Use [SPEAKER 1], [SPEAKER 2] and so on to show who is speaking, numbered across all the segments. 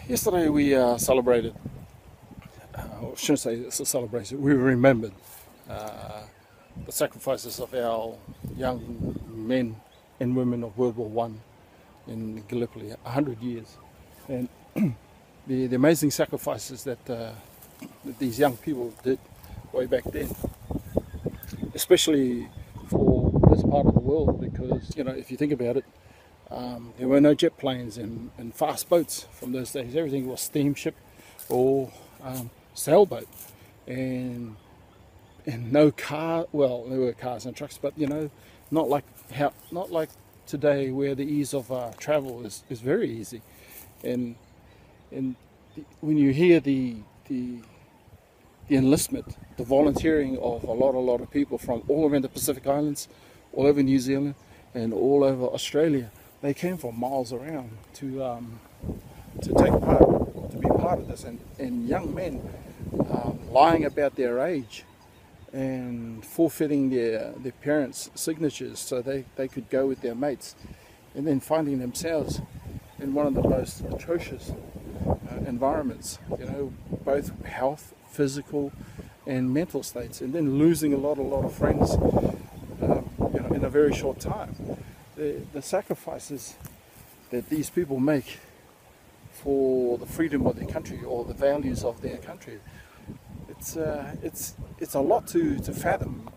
[SPEAKER 1] Yesterday we celebrated, I shouldn't say it's a celebration, we remembered uh, the sacrifices of our young men and women of World War One in Gallipoli, 100 years. And the amazing sacrifices that these young people did way back then, especially for this part of the world, because, if you think about it, there were no jet planes and fast boats from those days. Everything was steamship or sailboat, and no car. Well, there were cars and trucks, but not like today, where the ease of travel is very easy. And when you hear the enlistment, the volunteering of a lot of people from all around the Pacific Islands, all over New Zealand, and all over Australia. They came from miles around to take part, to be part of this, and young men lying about their age and forfeiting their parents' signatures so they could go with their mates, and then finding themselves in one of the most atrocious environments, both health, physical, and mental states, and then losing a lot of friends, in a very short time. The sacrifices that these people make for the freedom of their country or the values of their country, it's a lot to fathom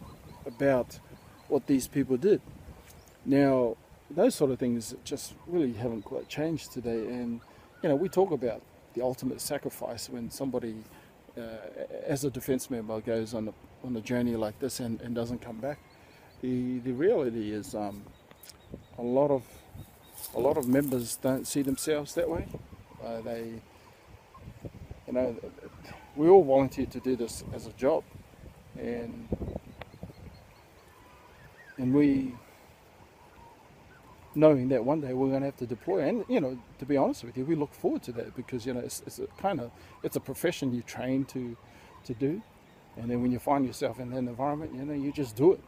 [SPEAKER 1] about what these people did. Now, those sort of things just really haven't quite changed today, and we talk about the ultimate sacrifice when somebody, as a defence member, goes on a journey like this and doesn't come back. The reality is, a lot of members don't see themselves that way. We all volunteer to do this as a job, and we, knowing that one day we're going to have to deploy, and to be honest with you, we look forward to that, because it's a profession you train to do, and then when you find yourself in that environment, you just do it.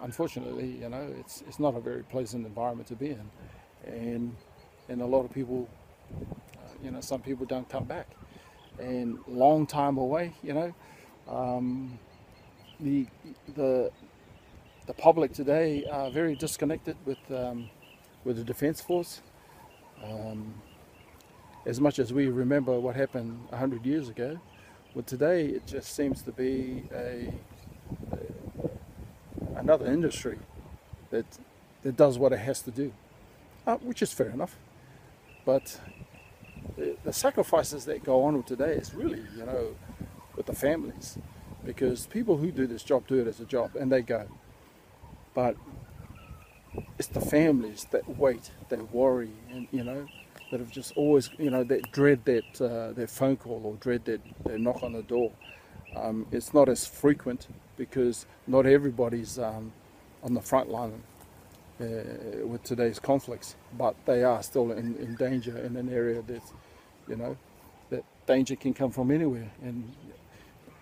[SPEAKER 1] Unfortunately, it's not a very pleasant environment to be in, and a lot of people, some people don't come back, and long time away. The public today are very disconnected with the Defence Force. As much as we remember what happened 100 years ago, but today it just seems to be another industry that does what it has to do, which is fair enough. But the sacrifices that go on today is really, with the families, because people who do this job do it as a job and they go. But it's the families that wait, that worry, and that have just always, that dread that phone call, or dread that knock on the door. It's not as frequent because not everybody's on the front line with today's conflicts, but they are still in danger in an area that danger can come from anywhere and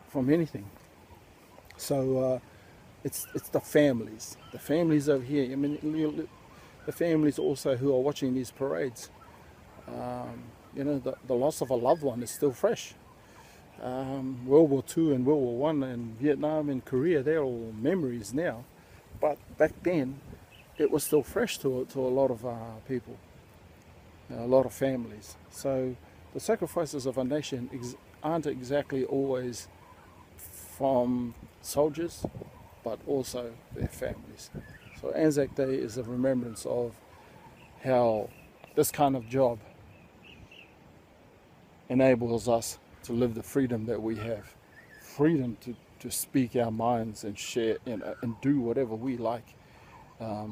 [SPEAKER 1] from anything. So it's the families over here. I mean, the families also who are watching these parades. The loss of a loved one is still fresh. World War II and World War One and Vietnam and Korea, they're all memories now. But back then, it was still fresh to a lot of people, a lot of families. So the sacrifices of a nation aren't exactly always from soldiers, but also their families. So ANZAC Day is a remembrance of how this kind of job enables us to live the freedom that we have, freedom to speak our minds and share and do whatever we like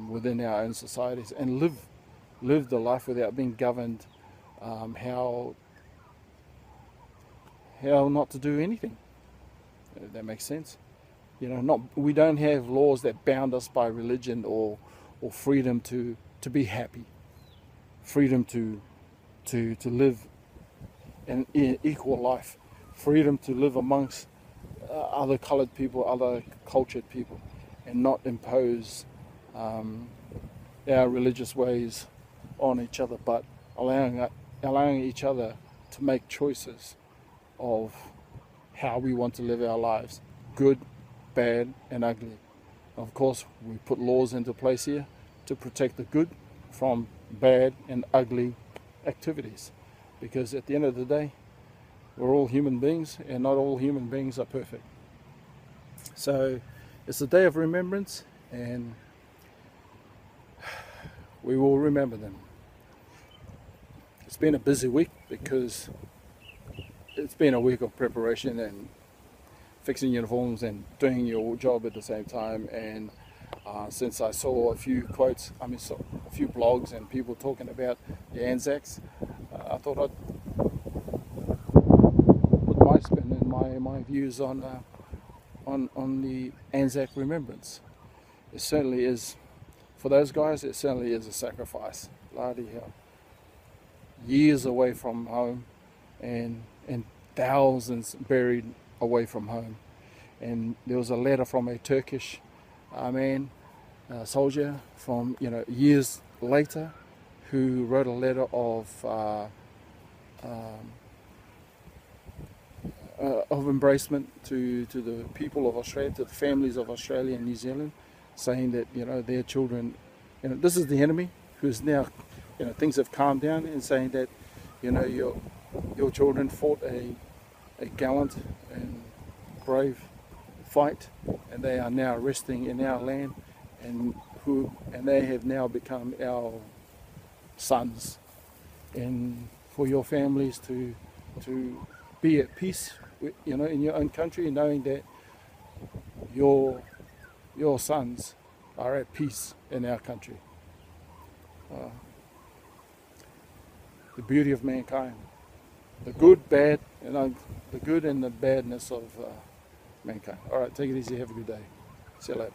[SPEAKER 1] within our own societies, and live the life without being governed how not to do anything. If that makes sense. We don't have laws that bound us by religion or freedom to be happy, freedom to live an equal life, freedom to live amongst other coloured people, other cultured people, and not impose our religious ways on each other, but allowing allowing each other to make choices of how we want to live our lives, good, bad, and ugly. Of course, we put laws into place here to protect the good from bad and ugly activities, because at the end of the day, we're all human beings, and not all human beings are perfect. So it's a day of remembrance, and we will remember them. It's been a busy week because it's been a week of preparation and fixing uniforms and doing your job at the same time. And since I saw a few quotes, a few blogs and people talking about the ANZACs, I thought I'd put my spin and my views on the ANZAC Remembrance. It certainly is, for those guys, it certainly is a sacrifice. Bloody hell. Years away from home, and thousands buried away from home. And there was a letter from a Turkish soldier from years later, who wrote a letter of embracement to the people of Australia, to the families of Australia and New Zealand, saying that their children, this is the enemy who's now, things have calmed down, and saying that your children fought a gallant and brave fight, and they are now resting in our land, and they have now become our sons. And for your families to be at peace, in your own country, knowing that your sons are at peace in our country. The beauty of mankind, the good, bad, the good and the badness of mankind. All right, take it easy. Have a good day. See you later.